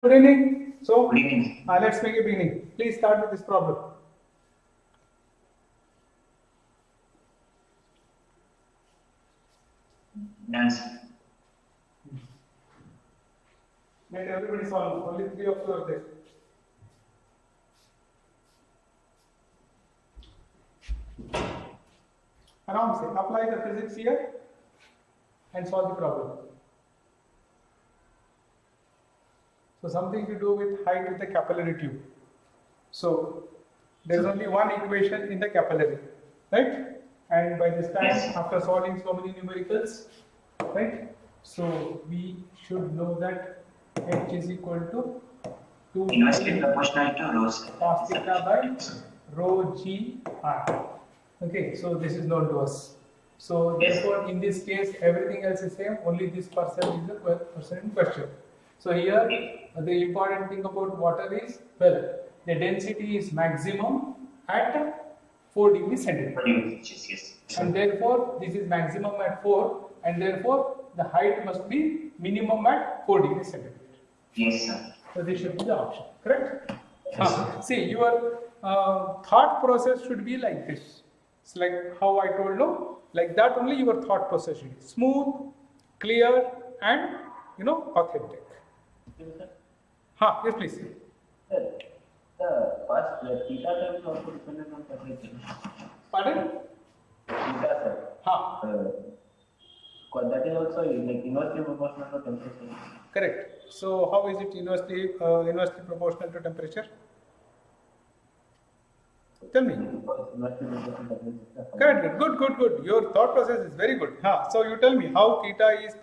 Good evening. So, Good evening. let's make a beginning. Please start with this problem. Done, sir. Let everybody solve. Only 3 of you are there. Around say, apply the physics here and solve the problem. So something to do with height with the capillary tube. So there is only one equation in the capillary, right? And by this time, Yes. after solving so many numericals, right? So we should know that H is equal to 2 Inversely proportional to rho, sir. cos theta by rho g r. Okay, so this is known to us. So Yes. therefore, in this case, everything else is same. Only this person is the person in question. So here, the important thing about water is, well, the density is maximum at 4 degrees centigrade. Yes. And therefore, this is maximum at 4, and therefore, the height must be minimum at 4 degrees centigrade. Yes, sir. So this should be the option, correct? Yes, sir. See, your thought process should be like this. It's like how I told you, like that only your thought process should be smooth, clear, and authentic. Yes, please. Sir, the first theta term is also dependent on temperature. Pardon? Theta, sir. That is also like inversely proportional to temperature. Correct. So how is it inversely proportional to temperature? Tell me. Because inversely proportional to temperature. Correct. Good. Your thought process is very good. So you tell me how theta is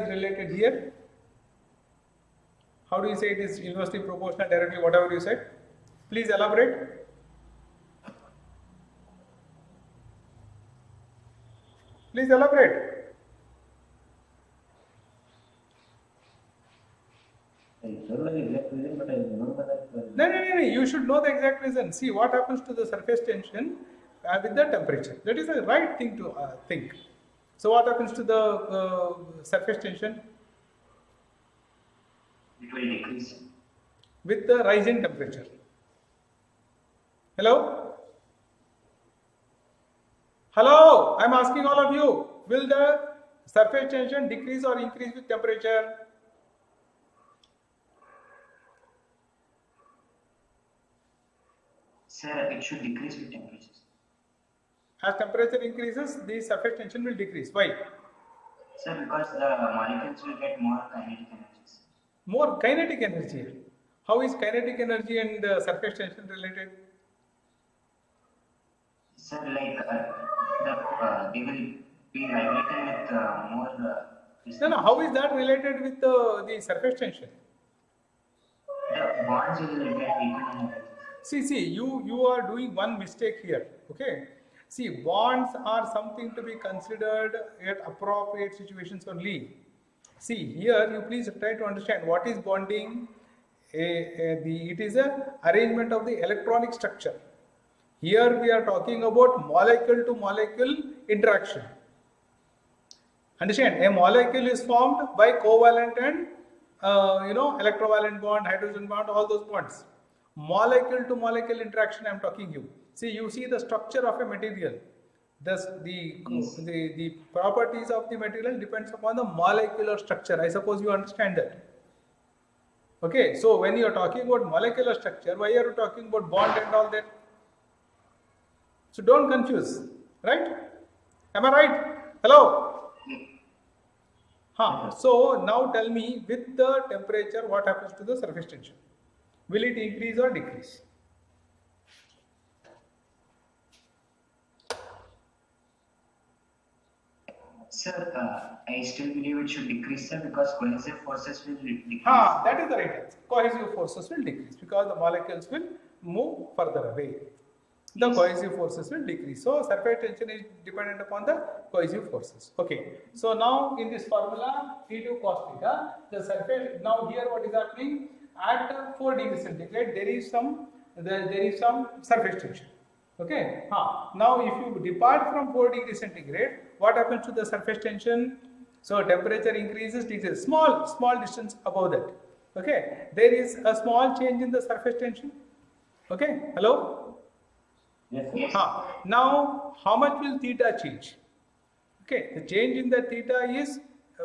related here. How do you say it is inversely proportional directly? Whatever you said, please elaborate. Please elaborate. I don't know the exact reason, but I remember that. No. You should know the exact reason. See what happens to the surface tension with the temperature. That is the right thing to think. So what happens to the surface tension It will decrease. with the rise in temperature? Hello? Hello? I am asking all of you. Will the surface tension decrease or increase with temperature? Sir, it should decrease with temperatures. As temperature increases, the surface tension will decrease. Why? Sir, because the molecules will get more kinetic energies. More kinetic energy. How is kinetic energy and surface tension related? Sir, like they will be vibrating with more. No. How is that related with the surface tension? The bonds will get equal energies. See, you are doing one mistake here. Okay. See, bonds are something to be considered at appropriate situations only. See, here you please try to understand what is bonding. It is a arrangement of the electronic structure. Here we are talking about molecule to molecule interaction. Understand? A molecule is formed by covalent and electrovalent bond, hydrogen bond, all those bonds. Molecule to molecule interaction I am talking you. See, you see the structure of a material. Thus, the properties of the material depends upon the molecular structure. I suppose you understand that. Okay, so when you are talking about molecular structure, why are you talking about bond and all that? So don't confuse, right? Am I right? Hello? So now tell me, with the temperature, what happens to the surface tension? Will it increase or decrease? Sir, I still believe it should decrease, sir, because cohesive forces will decrease. That is the right answer. Cohesive forces will decrease because the molecules will move further away. The cohesive forces will decrease. So surface tension is dependent upon the cohesive forces. Okay. So now in this formula, T2 cos theta, the surface, now here what is happening? At 4 degrees centigrade, there is some surface tension. Okay. Now if you depart from 4 degrees centigrade, what happens to the surface tension? So temperature increases, decreases, small distance above that. Okay, there is a small change in the surface tension. Okay, hello? Yes, sir. Now, how much will theta change? Okay, the change in the theta is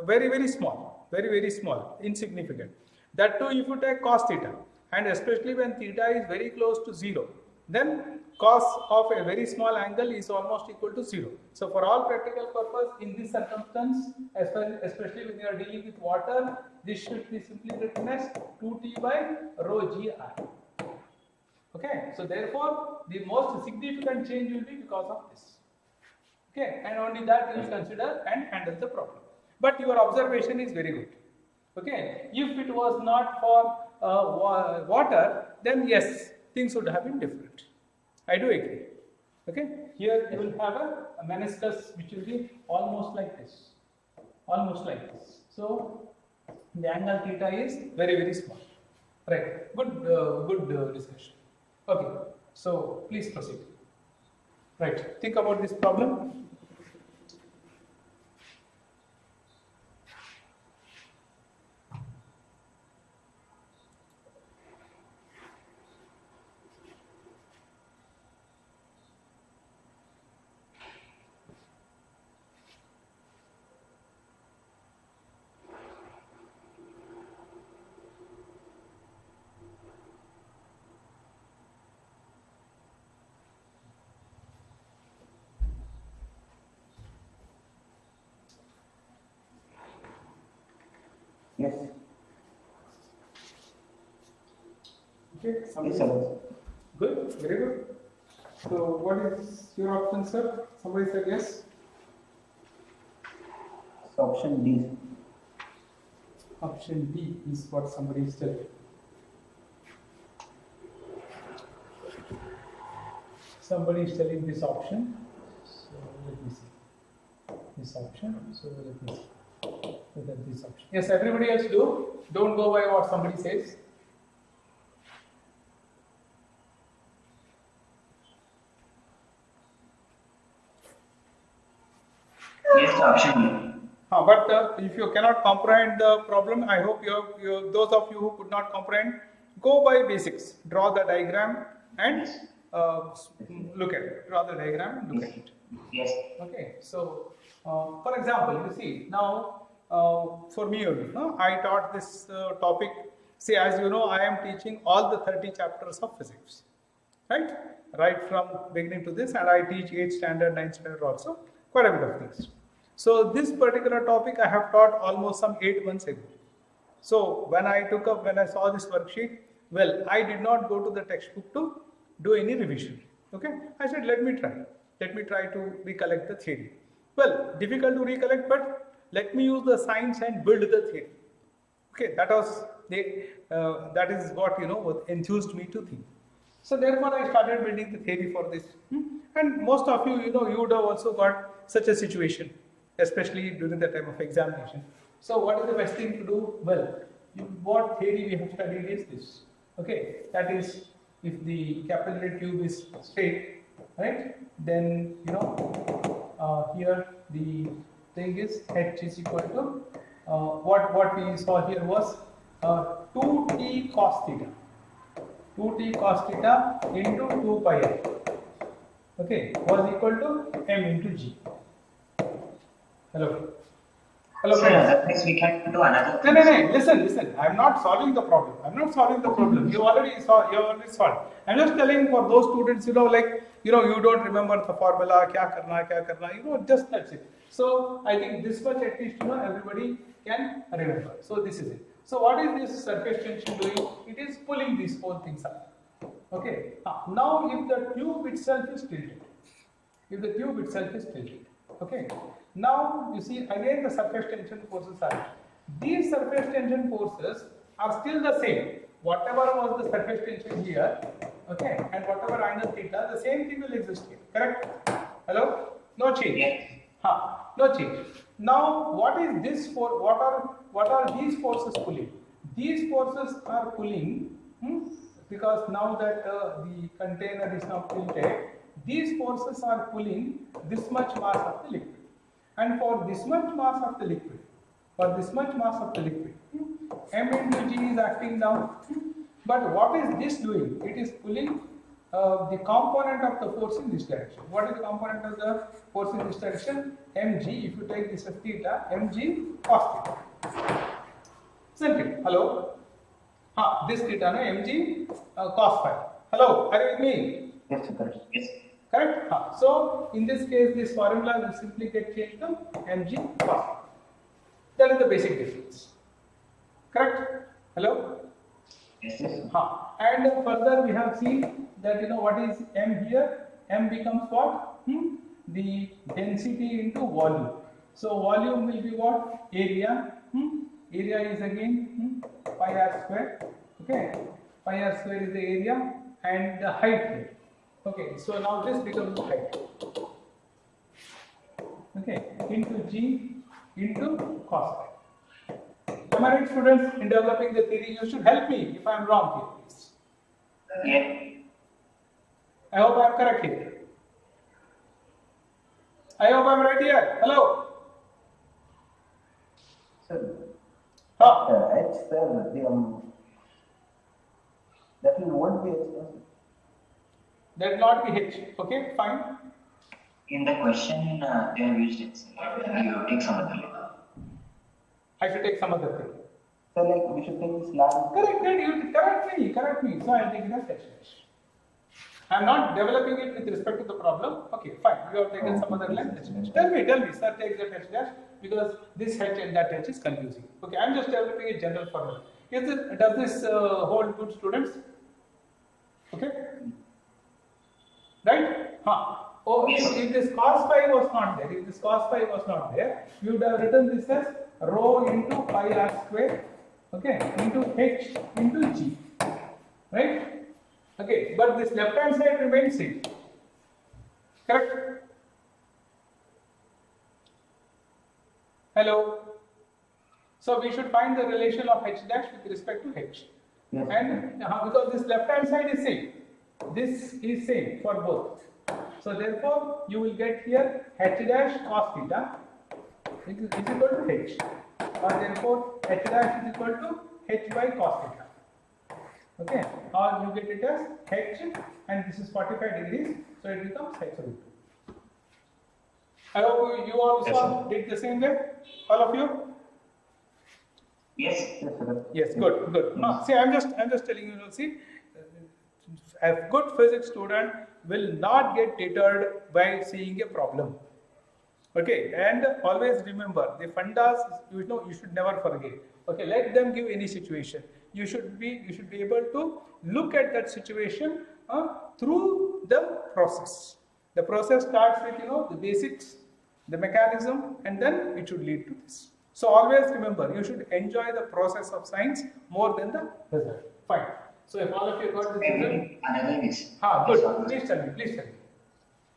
very small, very small, insignificant. That too, if you take cos theta, and especially when theta is very close to 0, then cos of a very small angle is almost equal to 0. So, for all practical purpose, in this circumstance, especially when you are dealing with water, this should be simply written as 2T by rho Gi. Okay, so therefore, the most significant change will be because of this. Okay, and only that you will consider and handle the problem. But your observation is very good. Okay, if it was not for water, then yes, things would have been different. I do agree. Okay, here you will have a meniscus which will be almost like this. Almost like this. So, the angle theta is very small. Right, good discussion. Okay, so please proceed. Right, think about this problem. Yes. Okay, Yes, sir. good, very good. So, what is your option, sir? Somebody said yes. So option D. Option D is what somebody is telling. Somebody is telling this option. So let me see this option. So let me see whether this option. Yes, everybody else do. Don't go by what somebody says. Yes, option D. But if you cannot comprehend the problem, I hope those of you who could not comprehend, go by basics. Draw the diagram and look at it. Draw the diagram and look at it. Yes. Okay. So, for example, you see now for me, I taught this topic. See, as you know, I am teaching all the 30 chapters of physics, right? Right from beginning to this, and I teach 8th standard, 9th standard also, quite a bit of things. So this particular topic I have taught almost some 8 months ago. So when I saw this worksheet, well, I did not go to the textbook to do any revision. Okay, I said let me try to recollect the theory. Well, difficult to recollect, but let me use the science and build the theory. Okay, that is what what enthused me to think. So therefore, I started building the theory for this. And most of you, you would have also got such a situation, especially during the time of examination. So what is the best thing to do? Well, what theory we have studied is this. Okay, that is, if the capillary tube is straight, right? Then here the thing is H is equal to what we saw here was 2t cos theta. 2t cos theta into 2 pi r, okay, was equal to m into g. Hello. Hello, So friends. that means we can do another. No. Listen. I am not solving the problem. You already solved. I'm just telling for those students, you don't remember the formula, kya karna, just that's it. So I think this much at least, everybody can remember. So this is it. So what is this surface tension doing? It is pulling these whole things up. Okay. Now if the tube itself is tilted, okay. Now you see again the surface tension forces are. These surface tension forces are still the same. Whatever was the surface tension here, okay, and whatever angle theta, the same thing will exist here. Correct? Hello? No change. Yes. No change. Now what is this for? What are these forces pulling? These forces are pulling because now that the container is now tilted, these forces are pulling this much mass of the liquid. And for this much mass of the liquid, M into G is acting down. But what is this doing? It is pulling the component of the force in this direction. What is the component of the force in this direction? Mg. If you take this as theta, Mg cos theta. Isn't it? Hello? This theta, no? Mg cos phi. Hello? Are you with me? Yes, sir. Yes. Correct? So, in this case, this formula will simply get changed to Mg cos phi. That is the basic difference. Correct? Hello? Yes. And further we have seen that what is M here? M becomes what? The density into volume. So volume will be what? Area. Area is again pi r square. Okay. Pi r square is the area and the height here. Okay. So now this becomes the height. Okay. Into G into cos phi. Am I right, students? In developing the theory, you should help me if I am wrong here, please. Yeah. I hope I am correct here. I hope I am right here. Hello. Sir, Huh. H, sir, that will won't be H, sir. That will not be H. Okay, fine. In the question, they have used it. You take some other letter. I should take some other thing. So like we should take this line. Correct, you correct me. So I'll take it as H dash. I'm not developing it with respect to the problem. Okay, fine. You have taken some other line H dash. Tell me, sir, take that H dash because this H and that H is confusing. Okay, I'm just developing a general formula. Does this hold good, students? Okay. Right? Oh, if this cos phi was not there, you would have written this as rho into pi r square, okay, into H into G, right? Okay, but this left hand side remains same, correct? Hello? So we should find the relation of H dash with respect to H. Yes. And because this left hand side is same, this is same for both. So therefore, you will get here H dash cos theta is equal to H. Or therefore, H dash is equal to H by cos theta. Okay. Or you get it as H and this is 45 degrees. So it becomes H root 2. I hope you also did the same way, all of you. Yes. Yes, sir. Yes, good. See, I'm just telling you. See, a good physics student will not get deterred by seeing a problem. Okay, and always remember the fundas. You should never forget. Okay, let them give any situation. You should be able to look at that situation through the process. The process starts with the basics, the mechanism, and then it should lead to this. So always remember, you should enjoy the process of science more than the result. Fine. So if all of you got this result, Another is. good. Please tell me.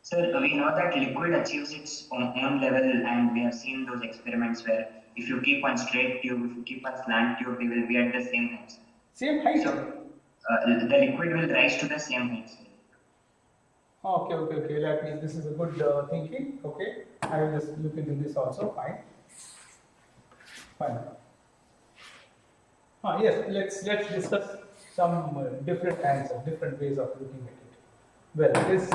Sir, we know that liquid achieves its own level, and we have seen those experiments where if you keep one straight tube, if you keep one slant tube, they will be at the same height. Same height. So, the liquid will rise to the same height. Okay. This is a good thinking. Okay, I will just look into this also. Fine. Yes, let's discuss some different answers, different ways of looking at it. Well, this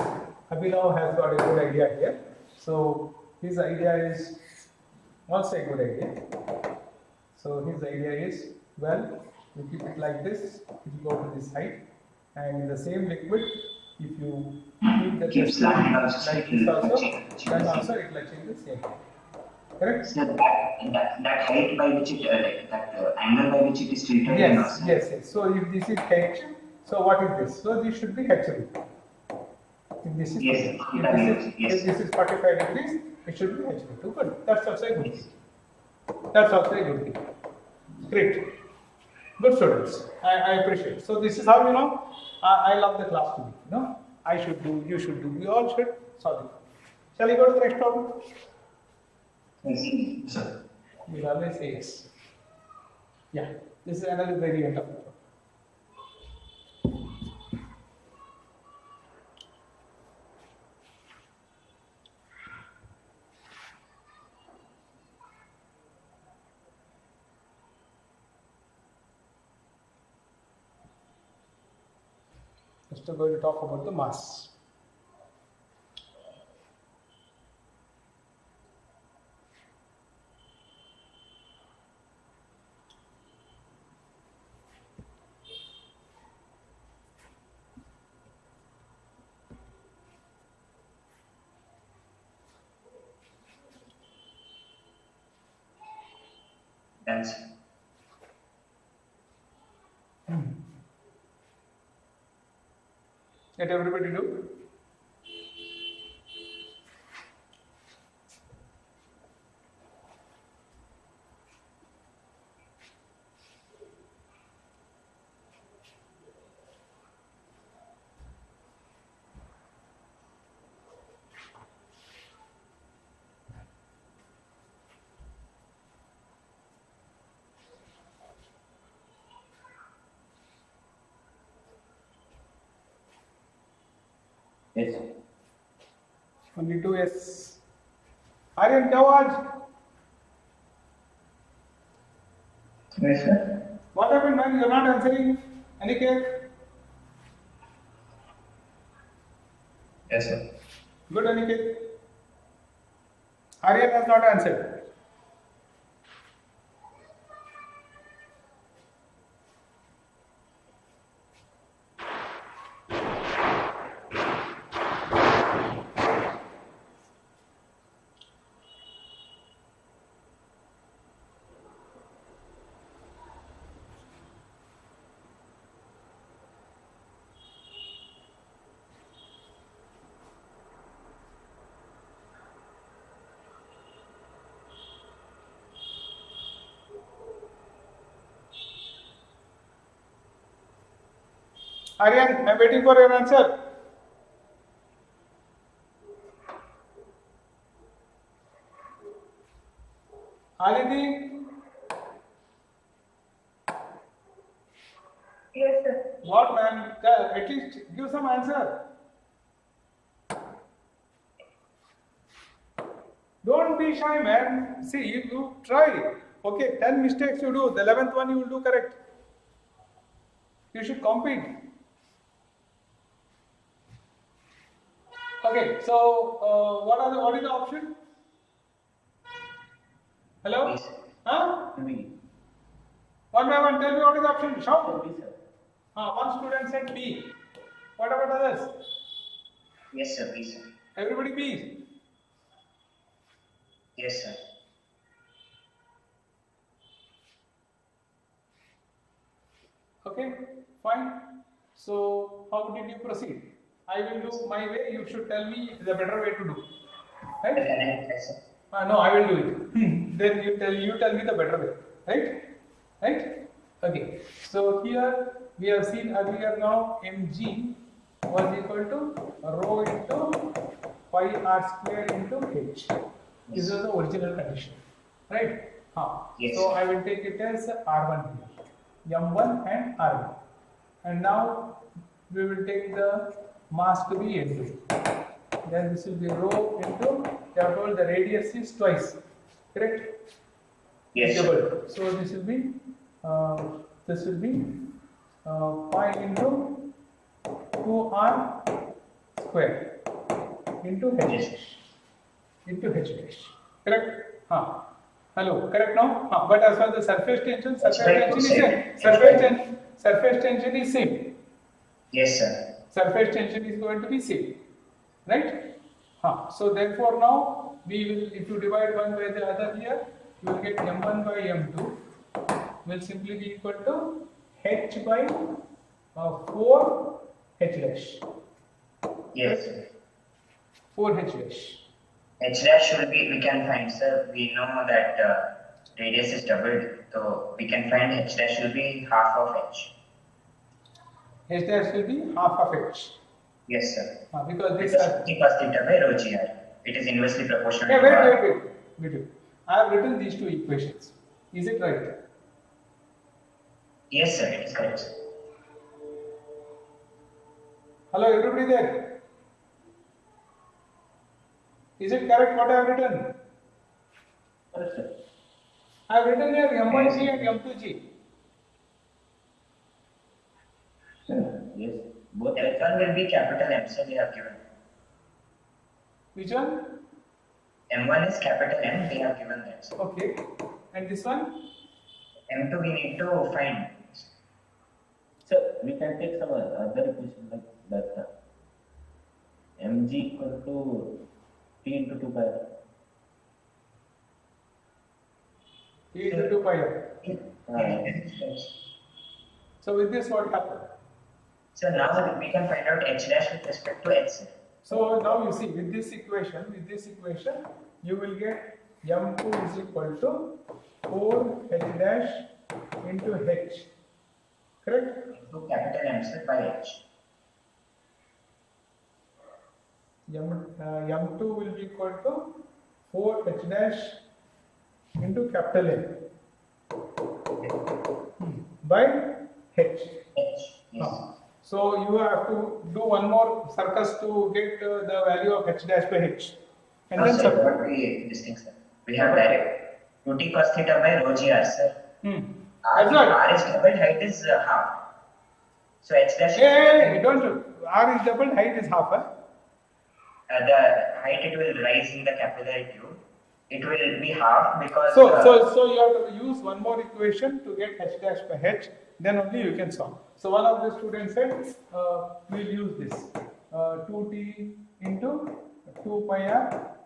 Abhinav has got a good idea here. So his idea is also a good idea. So his idea is, well, you keep it like this, it will go to this height, and in the same liquid, if you keep the Keep slanted also, like this also, then also it will achieve the same height. Correct? So that height by which it, angle by which it is treated. Yes. So if this is H, so what is this? So this should be H root. If this is if this is 45 degrees, it should be H root. Good. That's also a good thing. Great. Good students. I appreciate. So this is how I love the class to be. I should do, you should do, we all should solve it. Shall we go to the next problem? Yes. Sir. We'll always say yes. Yeah, this is another variant of the problem. First we're going to talk about the mass. Thanks. Let everybody do. Yes. Only 2 yes. Aryan, क्या हुआ आज? Yes, sir. What happened, man? You're not answering. Aniket? Yes, sir. Good, Aniket. Aryan has not answered. Aryan, I'm waiting for your answer. Aditi? Yes, sir. What, man? At least give some answer. Don't be shy, man. See, you try. Okay, 10 mistakes you do. The 11th one you will do correct. You should compete. Okay, so what is the option? Hello? Yes. Huh? B. One by one, tell me what is the option. Shout. B, sir. One student said B. What about others? Yes, sir. Please, sir. Everybody B. Yes, sir. Okay, fine. So how did you proceed? I will do my way. You should tell me the better way to do. Right? Yes, sir. No, I will do it. Then you tell me the better way. Right? Right? Okay. So here we have seen earlier now mg was equal to rho into pi r square into h. This is the original condition. Right? Yes. So I will take it as r1 here. M1 and r1. And now we will take the mass to be n2. Then this will be rho into, they have told the radius is twice, correct? Yes, sir. Double. So this will be pi into 2r square into h Yes. dash into h dash, correct? Hello, correct now? But as far as the surface tension is same. Surface tension is same. Yes, sir. Surface tension is going to be same, right? So therefore now we will, if you divide one by the other here, you will get m1 by m2 will simply be equal to h by 4 h dash. Yes, sir. 4 h dash. H dash will be, we can find, sir. We know that radius is doubled, so we can find h dash will be half of h. H dash will be half of h. Yes, sir. Because this Because t cos theta by rho gr. It is inversely proportional yeah, to r. wait. I have written these two equations. Is it right? Yes, sir. It is correct, sir. Hello, everybody there? Is it correct what I have written? Correct, sir. I have written here M1G and M2G. Sir, yes. Both M1 will be capital M, so they have given. Which one? M1 is capital M, they have given that. So Okay. And this one? M2 we need to find. So we can take some other equation like that. Mg equal to P into 2 pi. P into 2 pi r. So with this what happened? So now we can find out h dash with respect to h. So now you see with this equation, you will get m2 is equal to 4 h dash into h. Correct? Into capital M sir by h. M2 will be equal to 4 h dash into capital M by h. H. Yes. So you have to do one more circus to get the value of h dash by h. And No, then sir, what we this thing, sir. We have direct 2t cos theta by rho g r, sir. That's right. R is double, height is half. So h dash. Hey, don't do. R is doubled, height is half. The height it will rise in the capillary tube. It will be half because. So you have to use one more equation to get h dash by h. Then only you can solve. So one of the students said, we'll use this 2t into 2 pi r,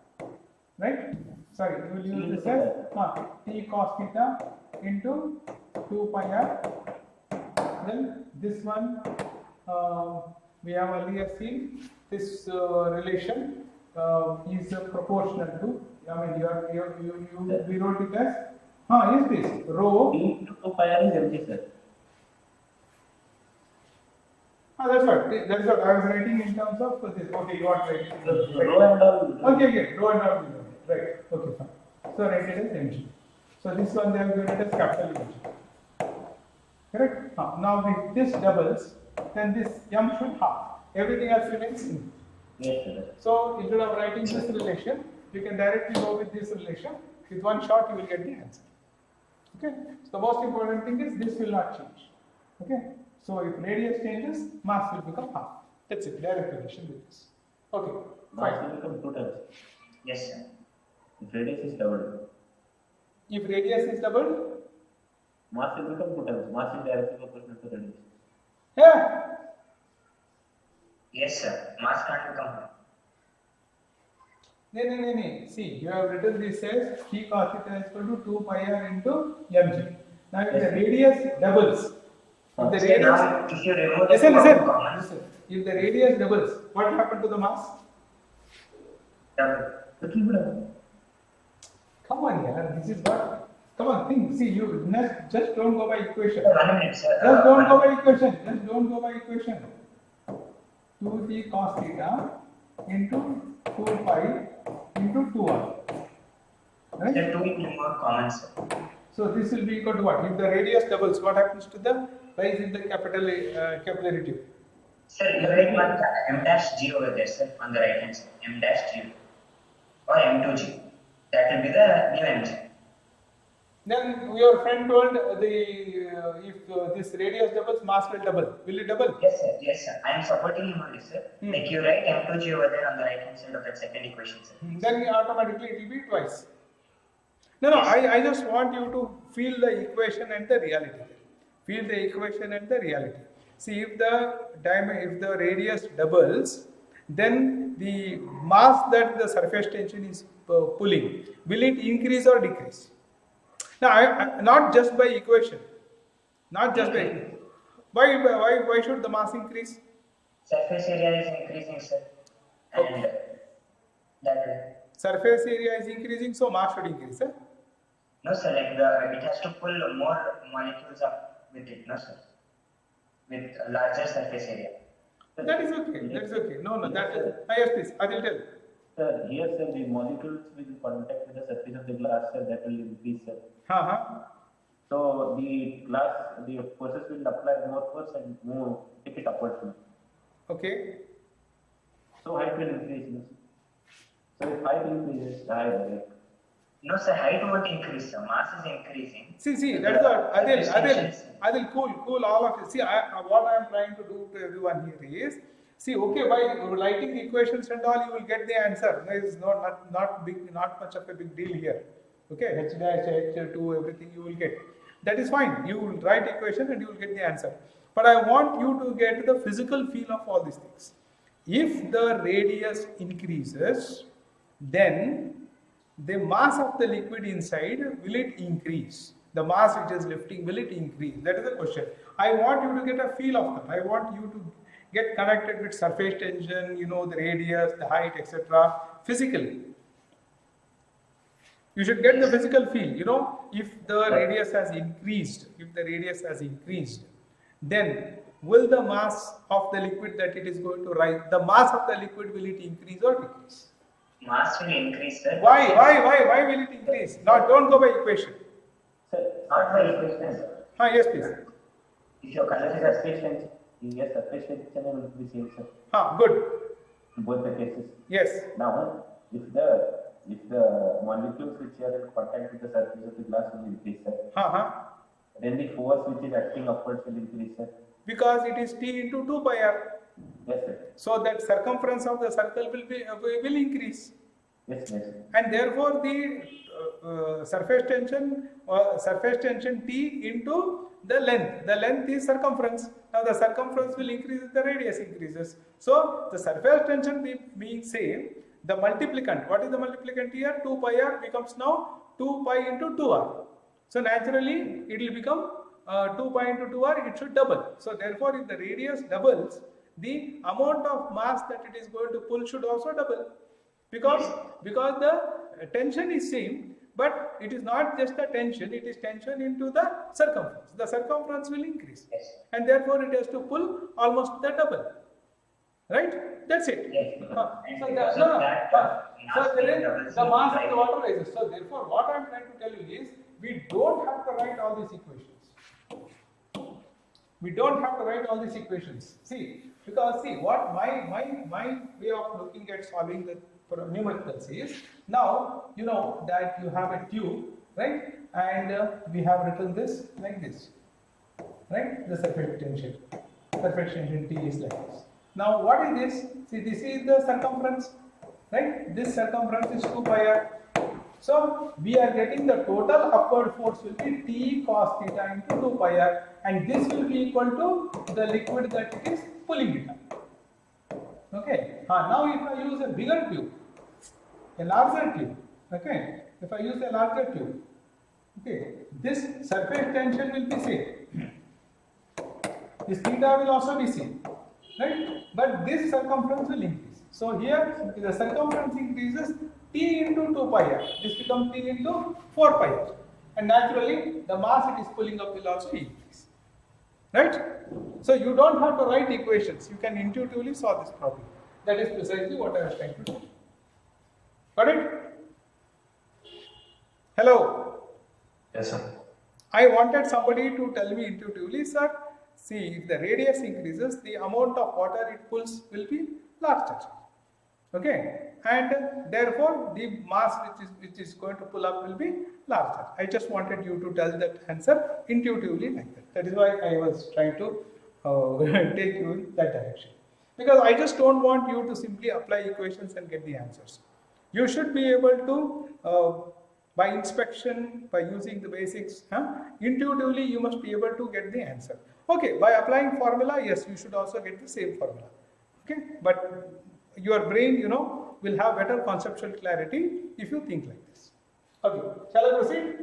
right? Sorry, we will use this as t cos theta into 2 pi r. Then this one we have earlier seen this relation is proportional to. I mean, we wrote it as yes, please. Rho. P into 2 pi r is mg, sir. That's what. That's what I was writing in terms of this. Okay, you are right. Rho and all. Okay, rho and all. Right. Okay, fine. So write it as mg. So this one they have given it as capital mg. Correct? Now if this doubles, then this m should half. Everything else remains same. Yes, sir. So instead of writing this relation, you can directly go with this relation. With one shot, you will get the answer. Okay. So the most important thing is this will not change. Okay. So if radius changes, mass will become half. That's it. Direct relation with this. Okay. Mass Fine. will become 2 times. Yes, sir. If radius is doubled, If radius is doubled, mass will become 2 times. Mass is directly proportional to radius. yeah. Yes, sir. Mass can't become half. No. See, you have written this as t cos theta is equal to 2 pi r into mg. Now if the radius doubles, if the So radius, now, if you remove the listen. If the radius doubles, what happened to the mass? double. It will be double. Come on, yeah. This is what. Come on, think. See, you just don't go by equation. Sir, 1 minute, sir. Just don't go by equation. Just don't go by equation. 2t cos theta into 2 pi into 2r. Right? Sir, 2 will be more common, sir. So this will be equal to what? If the radius doubles, what happens to the rise in the capillary tube? Sir, you write one m dash g over there, sir, on the right hand side. M dash g or m2g. That will be the new mg. Then your friend told if this radius doubles, mass will double. Will it double? Yes, sir. Yes, sir. I am supporting him on this, sir. Like you write m2g over there on the right hand side of that second equation, sir. Then automatically it will be twice. No, I just want you to feel the equation and the reality. Feel the equation and the reality. See, if the radius doubles, then the mass that the surface tension is pulling, will it increase or decrease? Now, not just by equation. Not just by equation. Why should the mass increase? Surface area is increasing, sir. And that way. Surface area is increasing, so mass should increase. No, sir. Like it has to pull more molecules up with it, no, sir. With a larger surface area. That is okay. That is okay. No, that is. Yes, please. I will tell. Sir, here, sir, the molecules will contact with the surface of the glass, sir, that will increase, sir. So the forces will apply more force and take it upwards. Okay. So height will increase. So if height increases, No, sir, height won't increase, sir. Mass is increasing. See, that is what Adil, cool all of it. See, what I am trying to do to everyone here is, see, okay, by writing the equations and all, you will get the answer. There is not much of a big deal here. Okay, H dash, H2, everything you will get. That is fine. You will write equation and you will get the answer. But I want you to get the physical feel of all these things. If the radius increases, then the mass of the liquid inside, will it increase? The mass it is lifting, will it increase? That is the question. I want you to get a feel of that. I want you to get connected with surface tension, you know, the radius, the height, etc. physically. You should get the physical feel, you know, if the radius has increased, then will the mass of the liquid that it is going to rise, the mass of the liquid, will it increase or decrease? Mass will increase, sir. Why will it increase? Now don't go by equation. Sir, not by equation, sir. Yes, please. If your color is surface tension, yes, surface tension will be same, sir. Good. In both the cases. Yes. Now, if the molecules which are in contact with the surface of the glass will increase, sir. Then the force which is acting upwards will increase, sir. Because it is T into 2 pi r. Yes, sir. So that circumference of the circle will increase. Yes. And therefore the surface tension T into the length. The length is circumference. Now the circumference will increase if the radius increases. So the surface tension being same, the multiplicand, what is the multiplicand here? 2 pi r becomes now 2 pi into 2r. So naturally it will become 2 pi into 2r, it should double. So therefore if the radius doubles, the amount of mass that it is going to pull should also double. Because the tension is same, but it is not just the tension, it is tension into the circumference. The circumference will increase. Yes. And therefore it has to pull almost the double. Right? That's it. Yes. So the mass of the water rises. So therefore what I am trying to tell you is, we don't have to write all these equations. See, because what my way of looking at solving the numericals is, now you know that you have a tube, right? And we have written this like this, right? The surface tension T is like this. Now what is this? See, this is the circumference, right? This circumference is 2 pi r. So we are getting the total upward force will be T cos theta into 2 pi r, and this will be equal to the liquid that it is pulling it up. Okay. Now if I use a bigger tube, a larger tube, okay. If I use a larger tube, okay, this surface tension will be same. This theta will also be same, right? But this circumference will increase. So here, if the circumference increases, T into 2 pi r, this becomes T into 4 pi r, and naturally the mass it is pulling up will also increase, right? So you don't have to write equations, you can intuitively solve this problem. That is precisely what I was trying to do. Got it? Hello? Yes, sir. I wanted somebody to tell me intuitively, sir, see, if the radius increases, the amount of water it pulls will be larger. Okay, and therefore the mass which is going to pull up will be larger. I just wanted you to tell that answer intuitively like that. That is why I was trying to take you in that direction. Because I just don't want you to simply apply equations and get the answers. You should be able to, by inspection, by using the basics, intuitively you must be able to get the answer. Okay, by applying formula, yes, you should also get the same formula. Okay, but your brain, you know, will have better conceptual clarity if you think like this. Okay, shall I proceed?